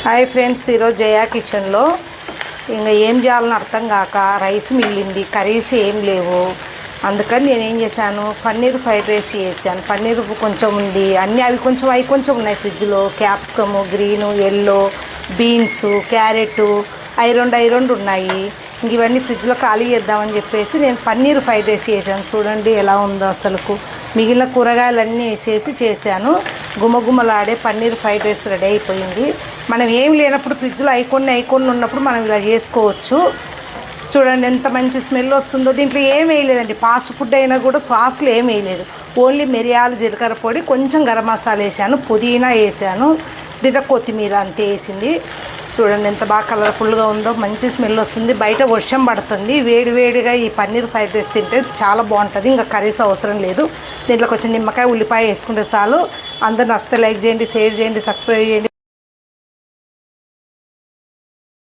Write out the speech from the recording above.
Hi friends, ఈరోజు జయా కిచెన్లో ఇంకా ఏం చేయాలని అర్థం కాక రైస్ మిగిలింది, కర్రీస్ ఏం లేవు. అందుకని నేనేం చేశాను, పన్నీర్ ఫ్రైడ్ రైస్ చేశాను. పన్నీర్ కొంచెం ఉంది, అన్నీ అవి కొంచెం ఉన్నాయి ఫ్రిడ్జ్లో. Capsicum green, yellow, beans, carrot అవి రెండు ఉన్నాయి. ఇంక ఇవన్నీ ఫ్రిడ్జ్లో ఖాళీ చేద్దామని చెప్పేసి నేను పన్నీర్ ఫ్రైడ్ రైస్ చేశాను. చూడండి ఎలా ఉందో అసలుకు. మిగిలిన కూరగాయలన్నీ వేసేసి చేశాను. గుమగుమలాడే పన్నీర్ ఫ్రైడ్ రైస్ రెడీ అయిపోయింది. మనం ఏం లేనప్పుడు ఫ్రిడ్జ్లో అయికొన్ని ఉన్నప్పుడు మనం ఇలా చేసుకోవచ్చు. చూడండి ఎంత మంచి స్మెల్ వస్తుందో. దీంట్లో ఏం వేయలేదండి, ఫాస్ట్ ఫుడ్ అయినా కూడా సాసులు ఏం వేయలేదు. ఓన్లీ మిరియాలు, జీలకర్ర పొడి, కొంచెం గరం మసాలా వేసాను, పుదీనా వేసాను, దీంట్లో కొత్తిమీర అంతే వేసింది. చూడండి ఎంత బాగా కలర్ఫుల్గా ఉందో, మంచి స్మెల్ వస్తుంది. బయట వర్షం పడుతుంది, వేడివేడిగా ఈ పన్నీర్ ఫ్రైడ్ రైస్ తింటే చాలా బాగుంటుంది. ఇంకా కర్రీస్ అవసరం లేదు. దీంట్లో కొంచెం నిమ్మకాయ, ఉల్లిపాయ వేసుకుంటే చాలు. అందరూ నచ్చితే లైక్ చేయండి, షేర్ చేయండి, సబ్స్క్రైబ్ చేయండి.